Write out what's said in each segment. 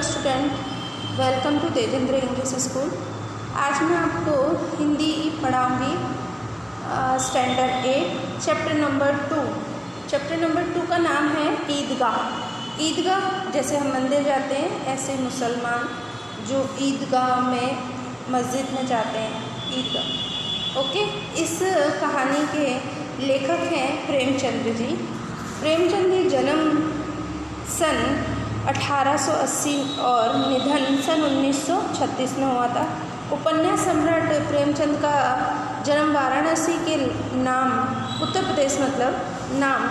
Student, welcome to Tejendra English school. आज मैं आपको हिंदी पढ़ाऊंगी standard 8 chapter number 2। Chapter number 2 का नाम है ईदगाह। ईदगाह जैसे हम मंदिर जाते हैं ऐसे मुसलमान जो ईदगाह में मस्जिद में जाते हैं, ईदगाह। ओके, इस कहानी के लेखक हैं प्रेमचंद जी। प्रेमचंद जी जन्म सन 1880 और निधन सन 1936 में हुआ था। उपन्यास सम्राट प्रेमचंद का जन्म वाराणसी के नाम उत्तर प्रदेश नाम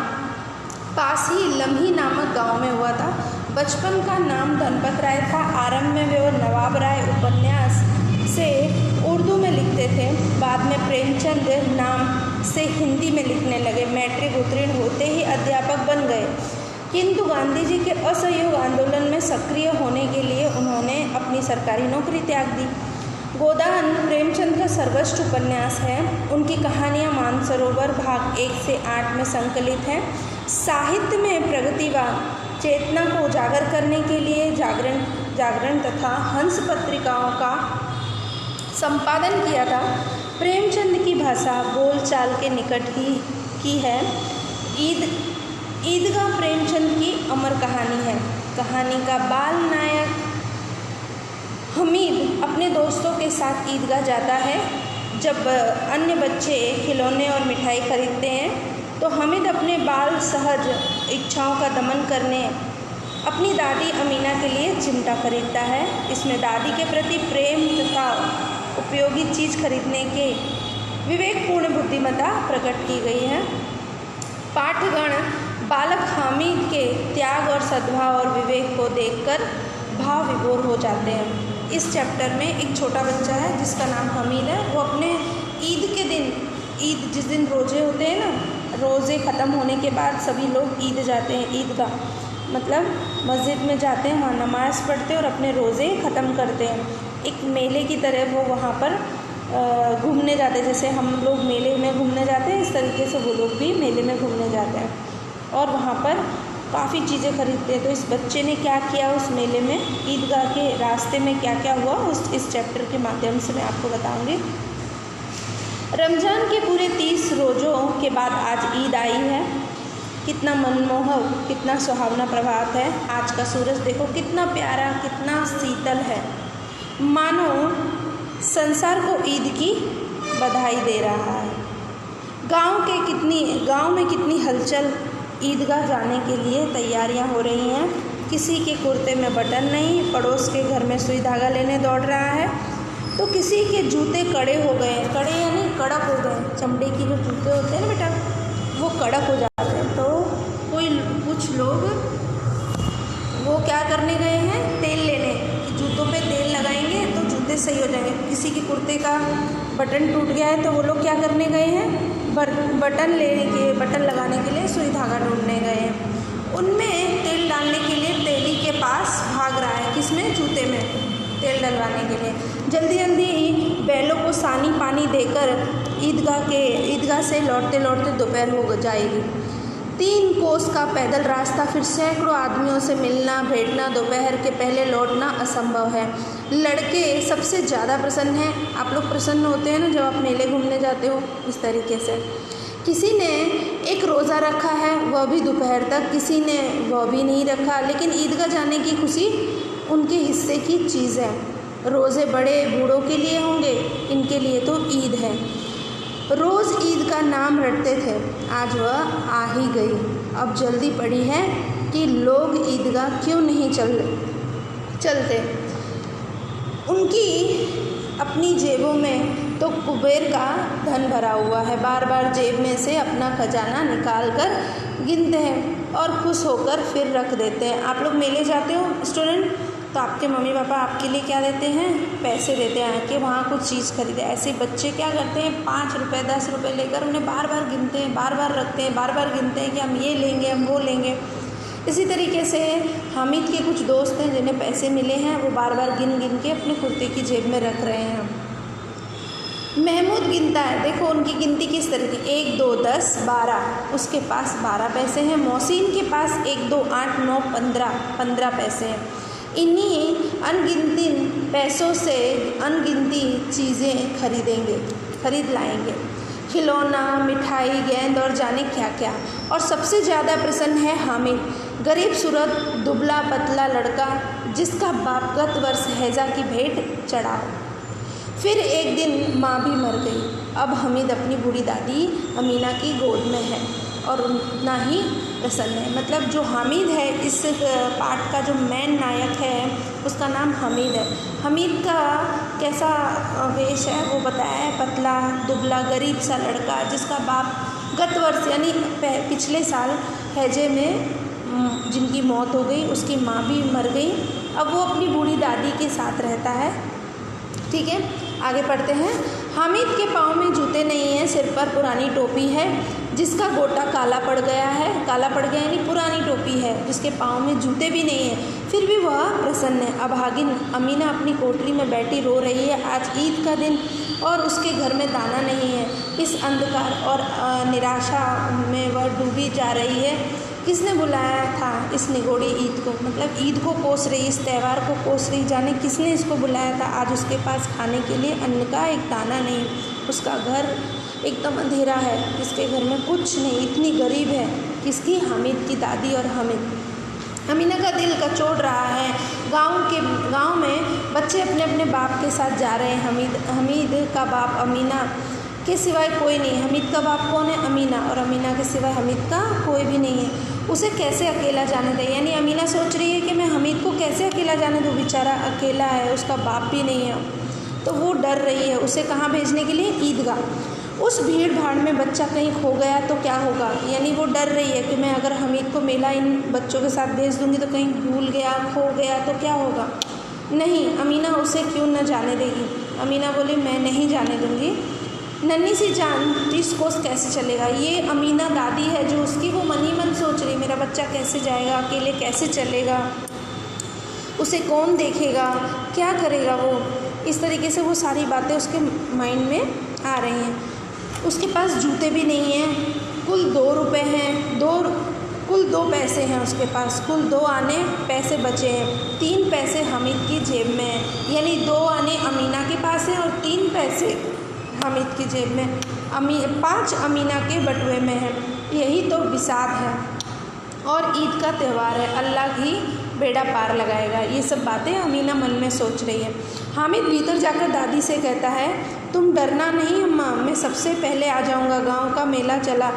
पास ही लम्ही नामक गांव में हुआ था। बचपन का नाम धनपत राय था। आरंभ में वे नवाब राय उपन्यास से उर्दू में लिखते थे। बाद में प्रेमचंद नाम से हिंदी में लिखने लगे। मैट्रिक उत्तीर्ण होते ही अध्यापक बन गए, किंतु गांधी जी के असहयोग आंदोलन में सक्रिय होने के लिए उन्होंने अपनी सरकारी नौकरी त्याग दी। गोदान प्रेमचंद का सर्वश्रेष्ठ उपन्यास है। उनकी कहानियाँ मानसरोवर भाग 1 से 8 में संकलित हैं। साहित्य में प्रगतिवाद चेतना को उजागर करने के लिए जागरण तथा हंस पत्रिकाओं का संपादन किया था। प्रेमचंद की भाषा बोलचाल के निकट ही की है। ईदगाह प्रेमचंद की अमर कहानी है। कहानी का बाल नायक हमीद अपने दोस्तों के साथ ईदगाह जाता है। जब अन्य बच्चे खिलौने और मिठाई खरीदते हैं तो हमीद अपने बाल सहज इच्छाओं का दमन करने अपनी दादी अमीना के लिए चिमटा खरीदता है। इसमें दादी के प्रति प्रेम तथा उपयोगी चीज़ खरीदने के विवेकपूर्ण बुद्धिमत्ता प्रकट की गई है। पाठगण बालक हामिद के त्याग और सद्भाव और विवेक को देखकर भाव विभोर हो जाते हैं। इस चैप्टर में एक छोटा बच्चा है जिसका नाम हमीद है। वो अपने ईद के दिन, ईद जिस दिन रोज़े होते हैं ना, रोज़े ख़त्म होने के बाद सभी लोग ईद जाते हैं। ईदगाह मतलब मस्जिद में जाते हैं, वहाँ नमाज़ पढ़ते हैं और अपने रोज़े ख़त्म करते हैं। एक मेले की तरह वो वहाँ पर घूमने जाते हैं। जैसे हम लोग मेले में घूमने जाते हैं, इस तरीके से वो लोग भी मेले में घूमने जाते हैं और वहाँ पर काफ़ी चीज़ें खरीदते हैं। तो इस बच्चे ने क्या किया उस मेले में, ईदगाह के रास्ते में क्या क्या हुआ, इस चैप्टर के माध्यम से मैं आपको बताऊंगी। रमज़ान के पूरे 30 रोज़ों के बाद आज ईद आई है। कितना मनमोहक, कितना सुहावना प्रभात है। आज का सूरज देखो कितना प्यारा, कितना शीतल है, मानो संसार को ईद की बधाई दे रहा है। गांव में कितनी हलचल। ईदगाह जाने के लिए तैयारियां हो रही हैं। किसी के कुर्ते में बटन नहीं, पड़ोस के घर में सुई धागा लेने दौड़ रहा है, तो किसी के जूते कड़े हो गए। कड़े यानी कड़क हो गए। चमड़े की जो जूते होते हैं ना बेटा, वो कड़क हो जाते हैं। तो कुछ लोग वो क्या करने गए हैं, तेल लेने। जूतों पे तेल लगाएंगे तो जूते सही हो जाएंगे। किसी के कुर्ते का बटन टूट गया है तो वो लोग क्या करने गए हैं, बटन लगाने के लिए सुई धागा ढूंढने गए हैं। उनमें तेल डालने के लिए तेली के पास भाग रहा है, किसमें, जूते में तेल डलवाने के लिए। जल्दी जल्दी बैलों को सानी पानी देकर ईदगाह से लौटते लौटते दोपहर हो जाएगी। 3 कोस का पैदल रास्ता, फिर सैकड़ों आदमियों से मिलना भेंटना, दोपहर के पहले लौटना असंभव है। लड़के सबसे ज़्यादा प्रसन्न हैं। आप लोग प्रसन्न होते हैं ना जब आप मेले घूमने जाते हो, इस तरीके से। किसी ने एक रोज़ा रखा है, वह भी दोपहर तक, किसी ने वह भी नहीं रखा, लेकिन ईदगाह जाने की खुशी उनके हिस्से की चीज़ है। रोज़े बड़े बूढ़ों के लिए होंगे, इनके लिए तो ईद है। रोज़ ईद का नाम रटते थे, आज वह आ ही गई। अब जल्दी पड़ी है कि लोग ईदगाह क्यों नहीं चलते। उनकी अपनी जेबों में तो कुबेर का धन भरा हुआ है। बार बार जेब में से अपना खजाना निकाल कर गिनते हैं और खुश होकर फिर रख देते हैं। आप लोग मेले जाते हो स्टूडेंट, तो आपके मम्मी पापा आपके लिए क्या देते हैं, पैसे देते हैं कि वहाँ कुछ चीज़ खरीदे। ऐसे बच्चे क्या करते हैं, 5 रुपये 10 रुपये लेकर उन्हें बार बार गिनते हैं, बार बार रखते हैं, बार बार गिनते हैं कि हम ये लेंगे, हम वो लेंगे। इसी तरीके से हामिद के कुछ दोस्त हैं जिन्हें पैसे मिले हैं, वो बार बार गिन गिन के अपने कुर्ते की जेब में रख रहे हैं। महमूद गिनता है, देखो उनकी गिनती किस तरह की, 1 2 10 12, उसके पास 12 पैसे हैं। मोहसिन के पास 1 2 8 9 15 पैसे हैं। इन्हीं अनगिनती पैसों से अनगिनती चीज़ें खरीद लाएंगे, खिलौना, मिठाई, गेंद और जाने क्या क्या। और सबसे ज़्यादा प्रसन्न है हामिद, गरीब सूरत दुबला पतला लड़का जिसका बाप गत वर्ष हैजा की भेंट चढ़ा। फिर एक दिन माँ भी मर गई। अब हामिद अपनी बूढ़ी दादी अमीना की गोद में है और उतना ही प्रसन्न है। मतलब जो हामिद है, इस पाठ का जो मेन नायक है उसका नाम हामिद है। हामिद का कैसा वेश है वो बताया है, पतला दुबला गरीब सा लड़का जिसका बाप गत वर्ष यानी पिछले साल हैजे में जिनकी मौत हो गई, उसकी माँ भी मर गई। अब वो अपनी बूढ़ी दादी के साथ रहता है। ठीक है, आगे पढ़ते हैं। हामिद के पाँव में जूते नहीं हैं, सिर पर पुरानी टोपी है जिसका गोटा काला पड़ गया है। काला पड़ गया यानी पुरानी टोपी है जिसके पाँव में जूते भी नहीं हैं, फिर भी वह प्रसन्न है। अभागिन अमीना अपनी कोठरी में बैठी रो रही है। आज ईद का दिन और उसके घर में दाना नहीं है। इस अंधकार और निराशा में वह डूबी जा रही है। किसने बुलाया था इस निगोड़ी ईद को? मतलब ईद को कोस रही, इस त्यौहार को कोस रही, जाने किसने इसको बुलाया था। आज उसके पास खाने के लिए अन्न का एक दाना नहीं, उसका घर एकदम अंधेरा है, इसके घर में कुछ नहीं, इतनी गरीब है। किसकी? हामिद की दादी और हामिद। अमीना का दिल कचोट रहा है। गांव में बच्चे अपने अपने बाप के साथ जा रहे हैं। हामिद का बाप अमीना के सिवाय कोई नहीं। हामिद का बाप कौन है? अमीना। और अमीना के सिवाय हामिद का कोई भी नहीं है। उसे कैसे अकेला जाने दें? यानी अमीना सोच रही है कि मैं हामिद को कैसे अकेला जाने दूँ, बेचारा अकेला है, उसका बाप भी नहीं है। तो वो डर रही है उसे कहाँ भेजने के लिए? ईदगाह। उस भीड़ भाड़ में बच्चा कहीं खो गया तो क्या होगा? यानी वो डर रही है कि मैं अगर हामिद को मेला इन बच्चों के साथ भेज दूँगी तो कहीं भूल गया, खो गया तो क्या होगा? नहीं, अमीना उसे क्यों न जाने देगी। अमीना बोली मैं नहीं जाने दूँगी। नन्ही सी जान 30 कोस कैसे चलेगा? ये अमीना दादी है जो उसकी, वो मन ही मन सोच रही मेरा बच्चा कैसे जाएगा, अकेले कैसे चलेगा, उसे कौन देखेगा, क्या करेगा वो। इस तरीके से वो सारी बातें उसके माइंड में आ रही हैं। उसके पास जूते भी नहीं हैं। कुल 2 रुपये हैं, कुल 2 पैसे हैं उसके पास। कुल 2 आने पैसे बचे हैं। 3 पैसे हामिद की जेब में हैं, यानी 2 आने अमीना के पास हैं और 3 पैसे हामिद की जेब में। 5 अमीना के बटुए में है। यही तो बिसात है। और ईद का त्यौहार है, अल्लाह ही बेड़ा पार लगाएगा। ये सब बातें अमीना मन में सोच रही है। हामिद भीतर जाकर दादी से कहता है तुम डरना नहीं अम्मा, मैं सबसे पहले आ जाऊँगा। गाँव का मेला चला।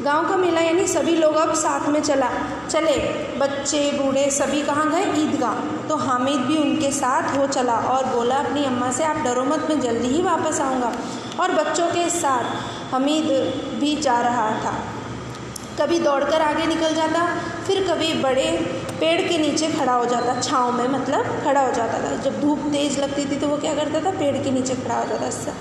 गांव का मेला यानी सभी लोग अब साथ में चले। बच्चे बूढ़े सभी कहाँ गए? ईदगाह। तो हामिद भी उनके साथ हो चला और बोला अपनी अम्मा से आप डरो मत, मैं जल्दी ही वापस आऊँगा। और बच्चों के साथ हामिद भी जा रहा था। कभी दौड़कर आगे निकल जाता, फिर कभी बड़े पेड़ के नीचे खड़ा हो जाता, छाँव में मतलब खड़ा हो जाता था। जब धूप तेज़ लगती थी तो वो क्या करता था? पेड़ के नीचे खड़ा हो जाता था,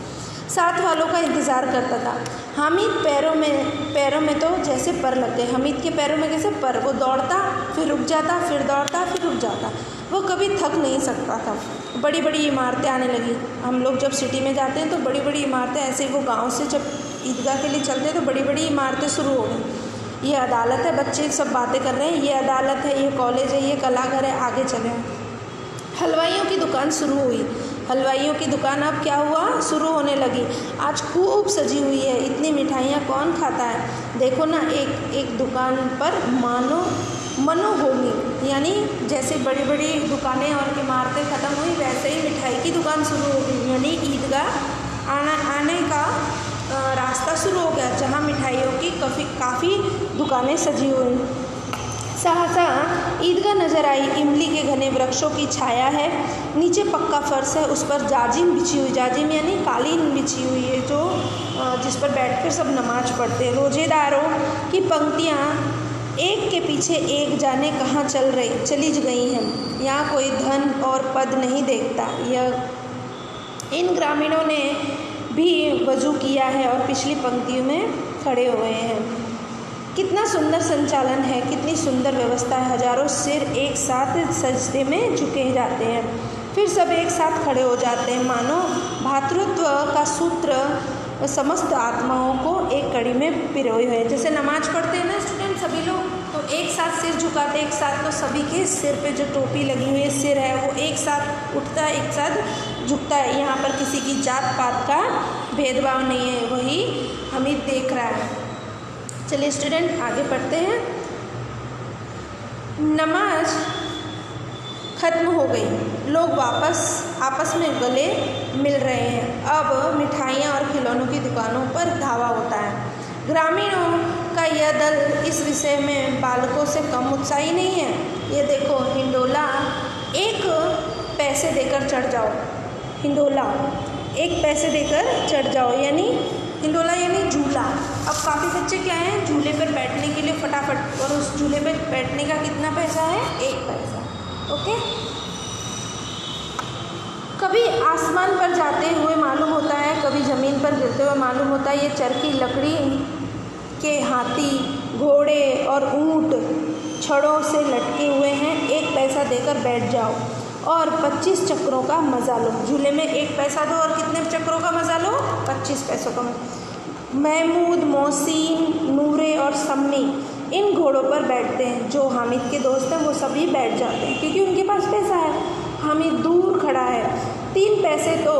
साथ वालों का इंतज़ार करता था। हामिद पैरों में तो जैसे पर लग गए। हामिद के पैरों में कैसे पर? वो दौड़ता फिर रुक जाता, फिर दौड़ता फिर रुक जाता। वो कभी थक नहीं सकता था। बड़ी बड़ी इमारतें आने लगी। हम लोग जब सिटी में जाते हैं तो बड़ी बड़ी इमारतें, ऐसे वो गांव से जब ईदगाह के लिए चलते हैं तो बड़ी बड़ी इमारतें शुरू हो गई। ये अदालत है, बच्चे सब बातें कर रहे हैं, ये अदालत है, ये कॉलेज है, ये कलाघर है, आगे चले। हलवाइयों की दुकान शुरू हुई। हलवाइयों की दुकान अब क्या हुआ? शुरू होने लगी। आज खूब सजी हुई है। इतनी मिठाइयाँ कौन खाता है? देखो ना, एक दुकान पर मनो होगी, यानी जैसे बड़ी बड़ी दुकानें और इमारतें ख़त्म हुई वैसे ही मिठाई की दुकान शुरू हो गई। यानी ईदगाह आने का रास्ता शुरू हो गया, जहाँ मिठाइयों की काफ़ी दुकानें सजी हुई। सहसा ईदगाह नज़र आई। इमली के घने वृक्षों की छाया है। नीचे पक्का फर्श है, उस पर जाजिम बिछी हुई। जाजिम यानी कालीन बिछी हुई है, जो जिस पर बैठकर सब नमाज पढ़ते हैं। रोजेदारों की पंक्तियाँ एक के पीछे एक जाने कहाँ चली गई हैं। यहाँ कोई धन और पद नहीं देखता। इन ग्रामीणों ने भी वजू किया है और पिछली पंक्तियों में खड़े हुए हैं। कितना सुंदर संचालन है, कितनी सुंदर व्यवस्था है। हजारों सिर एक साथ सजदे में झुके जाते हैं, फिर सब एक साथ खड़े हो जाते हैं, मानो भातृत्व का सूत्र समस्त आत्माओं को एक कड़ी में पिरोए हुए। जैसे नमाज पढ़ते हैं ना स्टूडेंट सभी लोग, तो एक साथ सिर झुकाते, एक साथ तो सभी के सिर पे जो टोपी लगी हुई है, सिर है वो एक साथ उठता है, एक साथ झुकता है। यहाँ पर किसी की जात पात का भेदभाव नहीं है, वही हमीद देख रहा है। चलिए स्टूडेंट आगे पढ़ते हैं। नमाज ख़त्म हो गई, लोग वापस आपस में गले मिल रहे हैं। अब मिठाइयाँ और खिलौनों की दुकानों पर धावा होता है। ग्रामीणों का यह दल इस विषय में बालकों से कम उत्साही नहीं है। ये देखो हिंडोला, एक पैसे देकर चढ़ जाओ। हिंडोला एक पैसे देकर चढ़ जाओ, यानी हिंडोला यानी झूला। अब काफ़ी बच्चे क्या हैं, झूले पर बैठने के लिए फटाफट, और उस झूले पर बैठने का कितना पैसा है, 1 पैसा। ओके, कभी आसमान पर जाते हुए मालूम होता है, कभी ज़मीन पर गिरते हुए मालूम होता है। ये चरखी लकड़ी के हाथी, घोड़े और ऊँट छड़ों से लटके हुए हैं। 1 पैसा देकर बैठ जाओ और 25 चक्रों का मज़ा लो। झूले में 1 पैसा दो और कितने चक्रों का मज़ा लो, 25 पैसों का। महमूद, मोहसिन, नूरे और सम्मी इन घोड़ों पर बैठते हैं। जो हामिद के दोस्त हैं वो सभी बैठ जाते हैं क्योंकि उनके पास पैसा है। हामिद दूर खड़ा है, 3 पैसे तो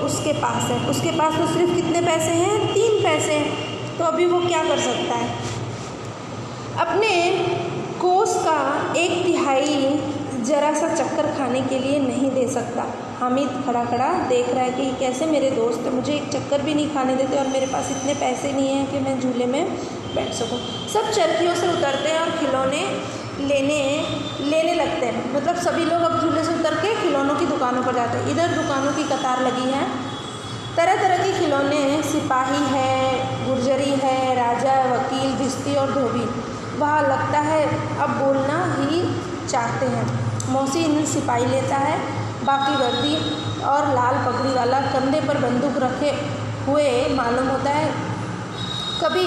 उसके पास है। उसके पास तो सिर्फ कितने पैसे हैं, 3 पैसे हैं। तो अभी वो क्या कर सकता है, अपने कोस का 1/3 ज़रा सा चक्कर खाने के लिए नहीं दे सकता। हामिद खड़ा खड़ा देख रहा है कि कैसे मेरे दोस्त मुझे 1 चक्कर भी नहीं खाने देते और मेरे पास इतने पैसे नहीं हैं कि मैं झूले में बैठ सकूं। सब चरखियों से उतरते हैं और खिलौने लेने लगते हैं। मतलब सभी लोग अब झूले से उतर के खिलौनों की दुकानों पर जाते हैं। इधर दुकानों की कतार लगी है, तरह तरह के खिलौने, सिपाही है, गुर्जरी है, राजा, वकील, भिश्ती और धोबी। वहाँ लगता है अब बोलना ही चाहते हैं। मोहसिन सिपाही लेता है, बाकी वर्दी और लाल पगड़ी वाला कंधे पर बंदूक रखे हुए मालूम होता है, कभी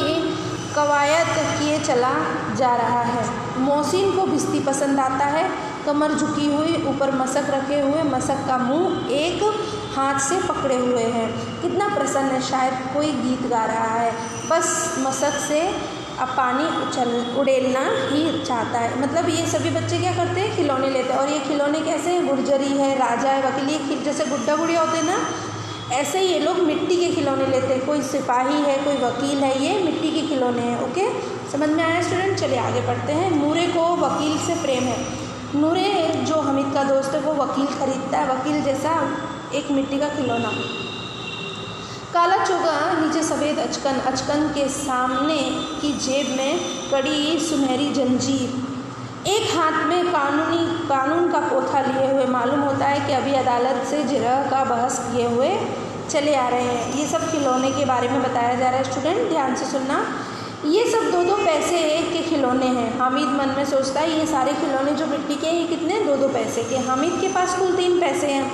कवायद किए चला जा रहा है। मोहसिन को भिश्ती पसंद आता है, कमर झुकी हुई, ऊपर मशक रखे हुए, मशक का मुंह एक हाथ से पकड़े हुए हैं। कितना प्रसन्न है, शायद कोई गीत गा रहा है। बस मशक से अब पानी उड़ेलना ही चाहता है। मतलब ये सभी बच्चे क्या करते हैं, खिलौने लेते हैं। और ये खिलौने कैसे हैं, गुर्जरी है, राजा है, वकील, ये जैसे गुड्डा गुड़िया होते हैं ना, ऐसे ही ये लोग मिट्टी के खिलौने लेते हैं। कोई सिपाही है, कोई वकील है, ये मिट्टी के खिलौने हैं। ओके, समझ में आया स्टूडेंट? चलिए आगे पढ़ते हैं। नूरे को वकील से प्रेम है। नूरे जो हमीद का दोस्त है वो वकील खरीदता है, वकील जैसा एक मिट्टी का खिलौना। काला चोगा, नीचे सफ़ेद अचकन, अचकन के सामने की जेब में कड़ी सुनहरी जंजीर। एक हाथ में कानून का पोथा लिए हुए मालूम होता है कि अभी अदालत से जिरह का बहस किए हुए चले आ रहे हैं। ये सब खिलौने के बारे में बताया जा रहा है। स्टूडेंट ध्यान से सुनना। ये सब 2-2 पैसे के खिलौने हैं। हामिद मन में सोचता है ये सारे खिलौने जो मिट्टी के हैं ये कितने, 2-2 पैसे के। हामिद के पास कुल 3 पैसे हैं,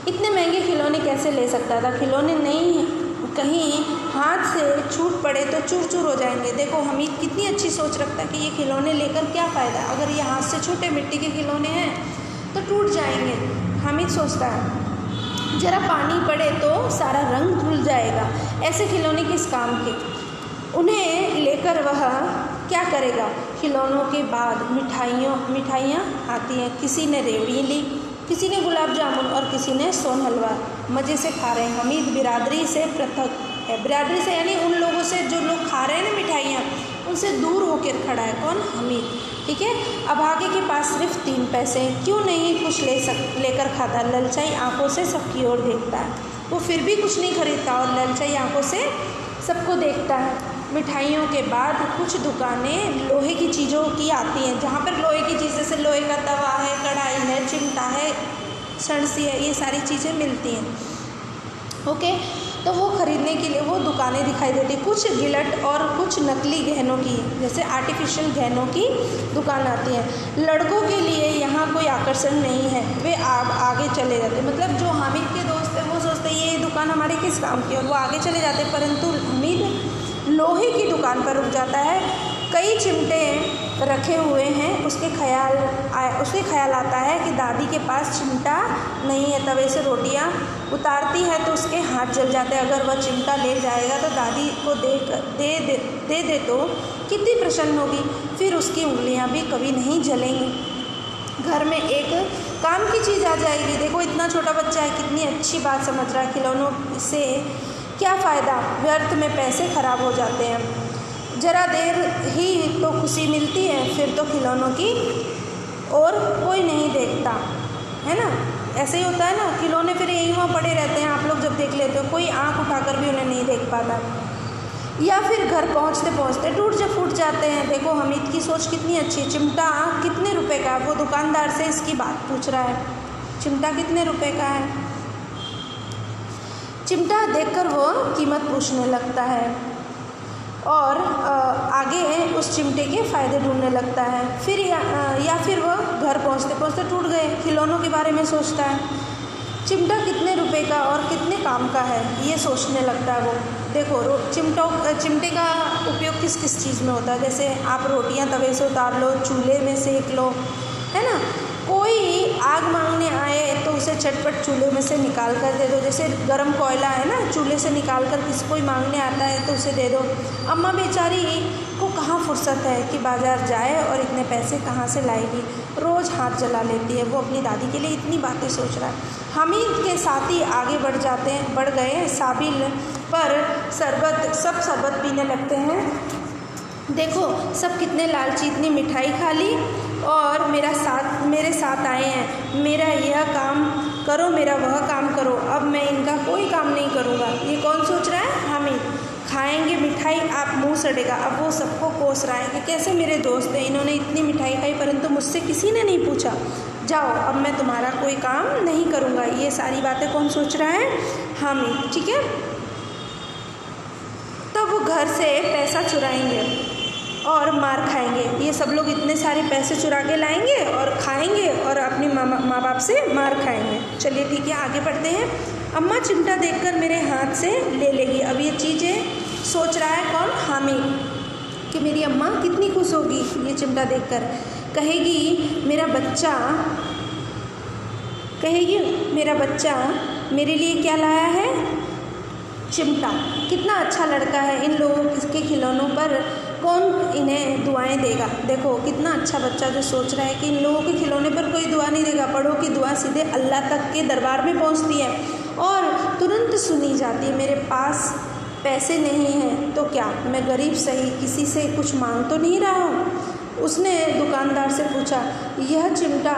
इतने महंगे खिलौने कैसे ले सकता था। खिलौने नहीं, कहीं हाथ से छूट पड़े तो चूर चूर हो जाएंगे। देखो हमीद कितनी अच्छी सोच रखता है कि ये खिलौने लेकर क्या फ़ायदा, अगर ये हाथ से छूटे, मिट्टी के खिलौने हैं तो टूट जाएंगे। हामिद सोचता है ज़रा पानी पड़े तो सारा रंग धुल जाएगा, ऐसे खिलौने किस काम के। उन्हें लेकर वह क्या करेगा। खिलौनों के बाद मिठाइयाँ आती हैं। किसी ने रेवड़ी ली, किसी ने गुलाब जामुन और किसी ने सोन हलवा। मज़े से खा रहे हैं। हमीद बिरादरी से पृथक है। बिरादरी से यानी उन लोगों से जो लोग खा रहे हैं ना मिठाइयाँ, उनसे दूर होकर खड़ा है। कौन, हमीद। ठीक है, अभागे के पास सिर्फ 3 पैसे हैं, क्यों नहीं कुछ लेकर खाता। ललचाई आंखों से सबकी ओर देखता है। वो फिर भी कुछ नहीं खरीदता और ललचाई आंखों से सबको देखता है। मिठाइयों के बाद कुछ दुकानें लोहे की चीज़ों की आती हैं, जहाँ पर लोहे की चीज़ जैसे लोहे का तवा है, कढ़ाई है, चिमटा है, सणसी है, ये सारी चीज़ें मिलती हैं। ओके, तो वो ख़रीदने के लिए वो दुकानें दिखाई देती। कुछ गिलट और कुछ नकली गहनों की, जैसे आर्टिफिशियल गहनों की दुकान आती है। लड़कों के लिए यहाँ कोई आकर्षण नहीं है, वे आगे चले जाते। मतलब जो हामिद के दोस्त हैं वो सोचते हैं ये दुकान हमारे किस काम की, और वो आगे चले जाते। परंतु हमीद लोहे की दुकान पर रुक जाता है। कई चिमटे रखे हुए हैं उसके ख्याल आता है कि दादी के पास चिमटा नहीं है। तवे से रोटियां उतारती है तो उसके हाथ जल जाते हैं। अगर वह चिमटा ले जाएगा तो दादी को दे तो कितनी प्रसन्न होगी, फिर उसकी उंगलियां भी कभी नहीं जलेंगी। घर में एक काम की चीज़ आ जाएगी। देखो इतना छोटा बच्चा है, कितनी अच्छी बात समझ रहा है। खिलौनों से क्या फ़ायदा, व्यर्थ में पैसे खराब हो जाते हैं। ज़रा देर ही तो खुशी मिलती है, फिर तो खिलौनों की और कोई नहीं देखता, है ना। ऐसे ही होता है ना, खिलौने फिर यहीं वहाँ पड़े रहते हैं। आप लोग जब देख लेते हो, कोई आँख उठाकर भी उन्हें नहीं देख पाता, या फिर घर पहुँचते पहुँचते फूट जाते हैं। देखो हमीद की सोच कितनी अच्छी है। चिमटा कितने रुपए का है, वो दुकानदार से इसकी बात पूछ रहा है, चिमटा कितने रुपए का है। चिमटा देखकर वो कीमत पूछने लगता है और आगे उस चिमटे के फ़ायदे ढूंढने लगता है। फिर या फिर वह घर पहुँचते पहुँचते टूट गए खिलौनों के बारे में सोचता है। चिमटा कितने रुपए का और कितने काम का है, ये सोचने लगता है वो। देखो चिमटे का उपयोग किस किस चीज़ में होता है। जैसे आप रोटियां तवे से उतार लो, चूल्हे में सेक लो, है ना। कोई आग मांगने आए तो उसे झटपट चूल्हे में से निकाल कर दे दो। जैसे गरम कोयला है ना, चूल्हे से निकाल कर किसी कोई मांगने आता है तो उसे दे दो। अम्मा बेचारी को कहाँ फुर्सत है कि बाज़ार जाए और इतने पैसे कहाँ से लाएगी, रोज़ हाथ जला लेती है। वो अपनी दादी के लिए इतनी बातें सोच रहा है। हमीद के साथी आगे बढ़ गए साबिल पर सब शरबत पीने लगते हैं। देखो सब कितने लालची, इतनी मिठाई खा ली और मेरे साथ आए हैं। मेरा यह काम करो, मेरा वह काम करो, अब मैं इनका कोई काम नहीं करूँगा। ये कौन सोच रहा है, हामिद। खाएंगे मिठाई, आप मुंह सड़ेगा। अब वो सबको कोस रहा है कि कैसे मेरे दोस्त हैं, इन्होंने इतनी मिठाई खाई परंतु मुझसे किसी ने नहीं पूछा। जाओ, अब मैं तुम्हारा कोई काम नहीं करूँगा। ये सारी बातें कौन सोच रहा है, हामिद, ठीक है। तब वो घर से पैसा चुराएंगे और मार खाएंगे। ये सब लोग इतने सारे पैसे चुरा के लाएंगे और खाएंगे और अपने माँ बाप से मार खाएंगे। चलिए ठीक है, आगे बढ़ते हैं। अम्मा चिमटा देखकर मेरे हाथ से ले लेगी। अब ये चीज़ें सोच रहा है कौन, हामिद, कि मेरी अम्मा कितनी खुश होगी ये चिमटा देखकर। कहेगी मेरा बच्चा मेरे लिए क्या लाया है, चिमटा। कितना अच्छा लड़का है, इन लोगों के खिलौनों पर कौन इन्हें दुआएं देगा। देखो कितना अच्छा बच्चा जो सोच रहा है कि इन लोगों के खिलौने पर कोई दुआ नहीं देगा। बड़ों की दुआ सीधे अल्लाह तक के दरबार में पहुंचती है और तुरंत सुनी जाती है। मेरे पास पैसे नहीं हैं तो क्या, मैं गरीब सही, किसी से कुछ मांग तो नहीं रहा हूँ। उसने दुकानदार से पूछा, यह चिमटा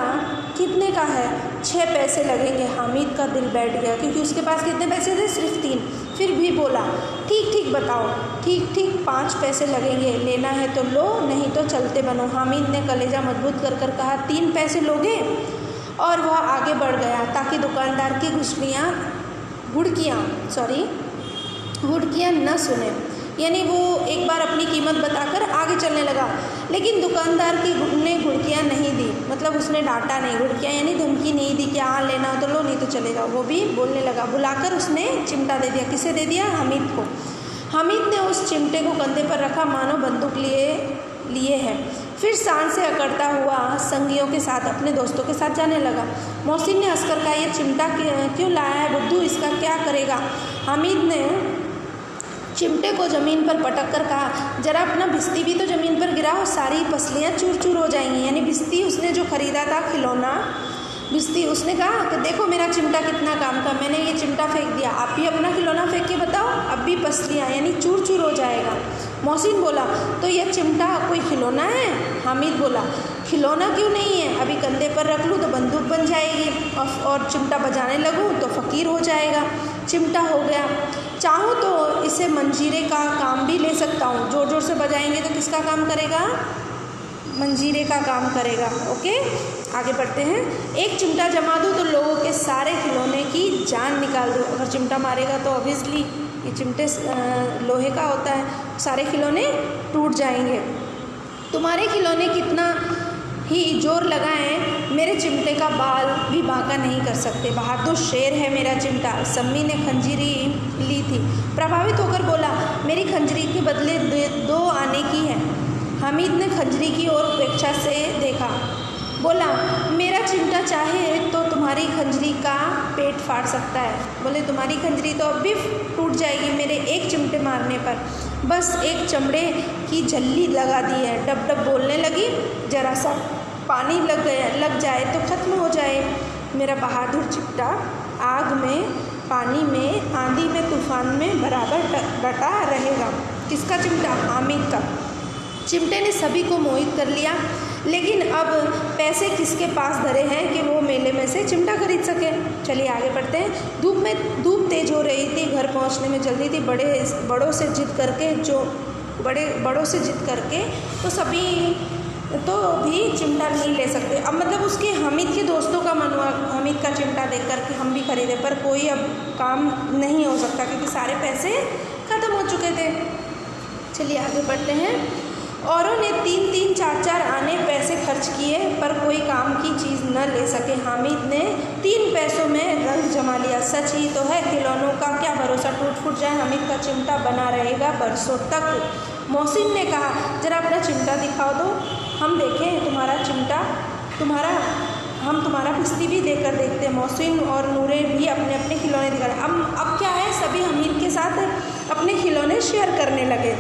कितने का है, 6 पैसे लगेंगे। हामिद का दिल बैठ गया क्योंकि उसके पास कितने पैसे थे, सिर्फ 3। फिर भी बोला, ठीक बताओ, ठीक 5 पैसे लगेंगे, लेना है तो लो, नहीं तो चलते बनो। हामिद ने कलेजा मजबूत कर कहा, 3 पैसे लोगे, और वह आगे बढ़ गया ताकि दुकानदार की घुड़कियाँ न सुने। यानी वो एक बार अपनी कीमत बताकर आगे चलने लगा, लेकिन दुकानदार की ने घुड़कियाँ नहीं दी, मतलब उसने डांटा नहीं। घुड़कियाँ यानी धमकी नहीं दी कि हाँ लेना हो तो लो, नहीं तो चले जाओ। वो भी बोलने लगा। बुलाकर उसने चिमटा दे दिया। किसे दे दिया, हामिद को। हामिद ने उस चिमटे को कंधे पर रखा, मानो बंदूक लिए है। फिर सांड से अकड़ता हुआ संगियों के साथ अपने दोस्तों के साथ जाने लगा। मोहसिन ने हंसकर कहा, ये चिमटा क्यों लाया है बुद्धू, इसका क्या करेगा। हामिद ने चिमटे को ज़मीन पर पटक कर कहा, जरा अपना भिस्ती भी तो ज़मीन पर गिराओ, सारी पसलियाँ चूर चूर हो जाएंगी। यानी भिस्ती उसने जो ख़रीदा था, खिलौना भिस्ती, उसने कहा कि देखो मेरा चिमटा कितना काम का, मैंने ये चिमटा फेंक दिया, आप भी अपना खिलौना फेंक के बताओ, अब भी पसलियाँ यानी चूर चूर हो जाएगा। मोहसिन बोला, तो यह चिमटा कोई खिलौना है। हामिद बोला, खिलौना क्यों नहीं है, अभी कंधे पर रख लूँ तो बंदूक बन जाएगी और चिमटा बजाने लगूँ तो फ़कीर हो जाएगा। चिमटा हो गया, चाहूँ तो इसे मंजीरे का काम भी ले सकता हूँ। ज़ोर ज़ोर से बजाएंगे तो किसका काम करेगा, मंजीरे का काम करेगा। ओके, आगे बढ़ते हैं। एक चिमटा जमा दूँ तो लोगों के सारे खिलौने की जान निकाल दूँ। अगर चिमटा मारेगा तो ऑब्वियसली ये चिमटे लोहे का होता है, सारे खिलौने टूट जाएंगे। तुम्हारे खिलौने कितना ही जोर लगाएं, मेरे चिमटे का बाल भी बांका नहीं कर सकते। बहादुर शेर है मेरा चिमटा। सम्मी ने खंजीरी ली थी, प्रभावित होकर बोला, मेरी खंजरी के बदले 2 आने की है। हामिद ने खंजरी की ओर उपेक्षा से देखा। बोला, मेरा चिमटा चाहे तो तुम्हारी खंजरी का पेट फाड़ सकता है। बोले, तुम्हारी खंजरी तो अब भी टूट जाएगी मेरे एक चिमटे मारने पर। बस एक चमड़े की झल्ली लगा दी है। डब डब बोलने लगी। जरा सा पानी लग जाए तो ख़त्म हो जाए। मेरा बहादुर चिमटा आग में, पानी में, आंधी में, तूफान में बराबर डटा रहेगा। किसका चिमटा? हामिद का। चिमटे ने सभी को मोहित कर लिया, लेकिन अब पैसे किसके पास धरे हैं कि वो मेले में से चिमटा खरीद सके। चलिए आगे बढ़ते हैं। धूप तेज़ हो रही थी, घर पहुंचने में जल्दी थी। बड़ों से जिद करके तो सभी तो भी चिमटा नहीं ले सकते। अब मतलब उसके हामिद के दोस्तों का मन हुआ हामिद का चिमटा देख कर के हम भी खरीदें, पर कोई अब काम नहीं हो सकता क्योंकि सारे पैसे ख़त्म हो चुके थे। चलिए आगे बढ़ते हैं। औरों ने 3-3, 4-4 आने पैसे खर्च किए पर कोई काम की चीज़ न ले सके। हामिद ने 3 पैसों में रंग जमा लिया। सच ही तो है, खिलौनों का क्या भरोसा, टूट फूट जाए। हामिद का चिमटा बना रहेगा बरसों तक। मोहसिन ने कहा, जरा अपना चिमटा दिखाओ दो, हम देखें तुम्हारा चिमटा। हम तुम्हारा पिस्ती भी देकर देखते हैं। मोहसिन और नूरे भी अपने अपने खिलौने दिखा रहे। अब क्या है, सभी हामिद के साथ अपने खिलौने शेयर करने लगे।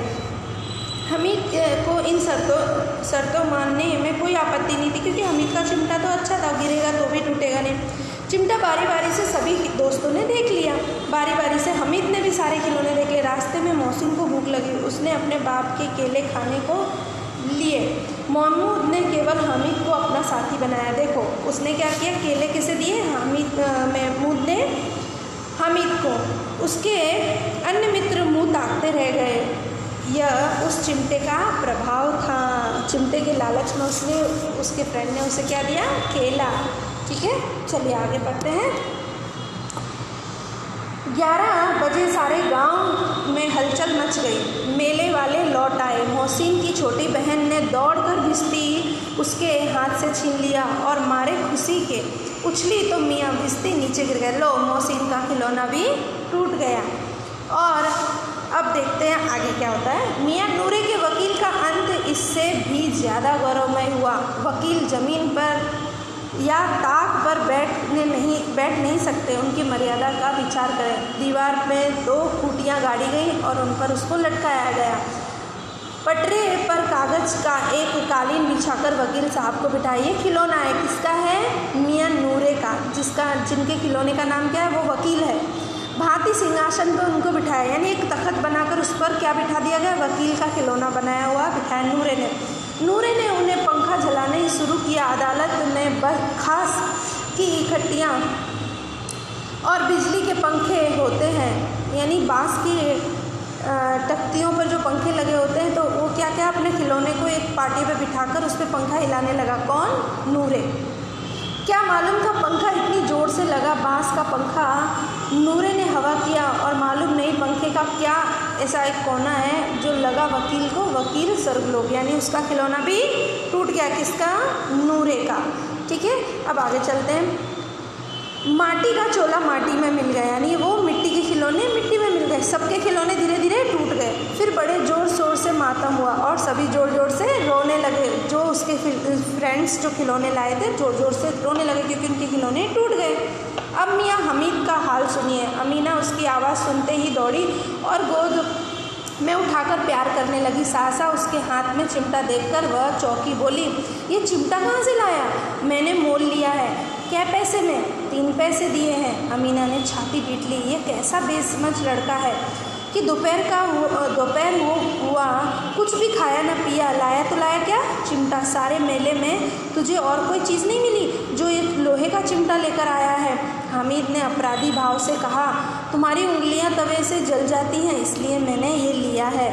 हामिद को इन शर्तों मानने में कोई आपत्ति नहीं थी क्योंकि हामिद का चिमटा तो अच्छा था, गिरेगा तो भी टूटेगा नहीं। चिमटा बारी बारी से सभी दोस्तों ने देख लिया। बारी बारी से हामिद ने भी सारे खिलौने देख लिए। रास्ते में मोहसिन को भूख लगी, उसने अपने बाप के केले खाने को लिए। महमूद ने केवल हामिद को अपना साथी बनाया। देखो उसने क्या किया, केले कैसे दिए महमूद ने हामिद को। उसके अन्य मित्र मुँह ताकते रह गए। यह उस चिमटे का प्रभाव था। चिमटे के लालच में उसके फ्रेंड ने उसे क्या दिया, केला। ठीक है, चलिए आगे बढ़ते हैं। 11 बजे सारे गांव में हलचल मच गई। मेले वाले लौट आए। मोहसिन की छोटी बहन ने दौड़कर भिश्ती उसके हाथ से छीन लिया और मारे खुशी के उछली तो मियाँ भिश्ती नीचे गिर गए। लो, मोहसिन का खिलौना भी टूट गया। और अब देखते हैं आगे क्या होता है। मियाँ नूरे के वकील का अंत इससे भी ज़्यादा गौरवमय हुआ। वकील ज़मीन पर या ताक पर बैठ नहीं सकते, उनकी मर्यादा का विचार करें। दीवार में 2 खूंटियाँ गाड़ी गई और उन पर उसको लटकाया गया। पटरे पर कागज़ का एक कालीन बिछाकर वकील साहब को बिठाया। ये खिलौना है, किसका है? मियाँ नूरे का, जिनके खिलौने का नाम क्या है, वो वकील है। भांति सिंहासन पर उनको बिठाया, यानी एक तख्त बनाकर उस पर क्या बिठा दिया गया, वकील का खिलौना बनाया हुआ बिठाया नूरे ने उन्हें पंखा जलाने शुरू किया। अदालत ने खास की इकट्ठियाँ और बिजली के पंखे होते हैं, यानी बांस की तख्तियों पर जो पंखे लगे होते हैं, तो वो क्या अपने खिलौने को एक पार्टी पे बिठाकर उस पर पंखा हिलाने लगा। कौन? नूरे। क्या मालूम था पंखा इतनी ज़ोर से लगा, बांस का पंखा। नूरे ने हवा किया और मालूम नहीं पंखे का क्या ऐसा एक कोना है जो लगा वकील को। वकील स्वर्गलोक, यानी उसका खिलौना भी टूट गया। किसका? नूरे का। ठीक है, अब आगे चलते हैं। माटी का चोला माटी में मिल गया, यानी वो मिट्टी के खिलौने मिट्टी में मिल गए। सबके खिलौने धीरे धीरे टूट गए। फिर बड़े ज़ोर शोर से मातम हुआ और सभी ज़ोर ज़ोर से रोने लगे। जो उसके फ्रेंड्स जो खिलौने लाए थे ज़ोर ज़ोर से रोने लगे क्योंकि उनके खिलौने टूट गए। अब मियाँ हमीद का हाल सुनिए। अमीना उसकी आवाज़ सुनते ही दौड़ी और गोद में उठाकर प्यार करने लगी। सहसा उसके हाथ में चिमटा देखकर वह चौंकी। बोली, ये चिमटा कहाँ से लाया? मैंने मोल लिया है। क्या पैसे में? 3 पैसे दिए हैं। अमीना ने छाती पीट ली। ये कैसा बेसमझ लड़का है कि दोपहर हुआ कुछ भी खाया न पिया। लाया तो लाया क्या? चिमटा। सारे मेले में तुझे और कोई चीज़ नहीं मिली जो ये लोहे का चिमटा लेकर आया है? हामिद ने अपराधी भाव से कहा, तुम्हारी उंगलियां तवे से जल जाती हैं इसलिए मैंने ये लिया है।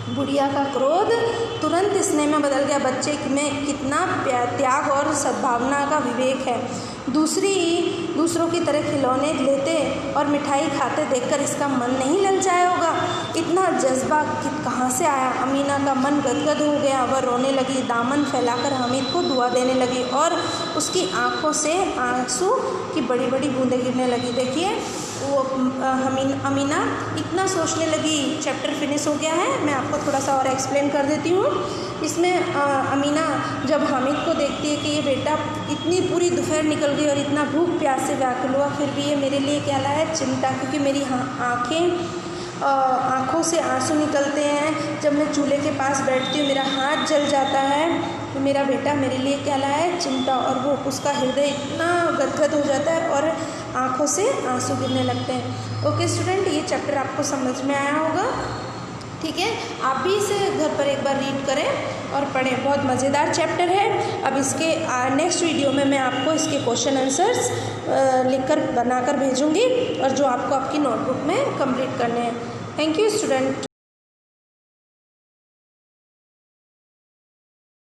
बुढ़िया का क्रोध तुरंत स्नेह में बदल गया। बच्चे में कितना त्याग और सद्भावना का विवेक है। दूसरों की तरह खिलौने लेते और मिठाई खाते देखकर इसका मन नहीं ललचाया होगा। इतना जज्बा कहाँ से आया? अमीना का मन गदगद हो गया। वह रोने लगी, दामन फैलाकर हामिद को दुआ देने लगी और उसकी आँखों से आंसू की बड़ी बड़ी बूंदें गिरने लगी। देखिए वो अमीना इतना सोचने लगी। चैप्टर फिनिश हो गया है। मैं आपको थोड़ा सा और एक्सप्लेन कर देती हूँ। इसमें अमीना जब हामिद को देखती है कि ये बेटा इतनी पूरी दोपहर निकल गई और इतना भूख प्यास से व्याकुल हुआ, फिर भी ये मेरे लिए क्या लाया, चिमटा, क्योंकि मेरी आँखों से आंसू निकलते हैं। जब मैं चूल्हे के पास बैठती हूँ मेरा हाथ जल जाता है, तो मेरा बेटा मेरे लिए क्या लाया है, चिमटा। और वो उसका हृदय इतना गदगद हो जाता है और आँखों से आंसू गिरने लगते हैं। ओके स्टूडेंट, ये चैप्टर आपको समझ में आया होगा। ठीक है, आप भी इसे घर पर एक बार रीड करें और पढ़ें। बहुत मज़ेदार चैप्टर है। अब इसके नेक्स्ट वीडियो में मैं आपको इसके क्वेश्चन आंसर्स लिखकर बनाकर भेजूँगी और जो आपको आपकी नोटबुक में कंप्लीट करने हैं। Thank you student.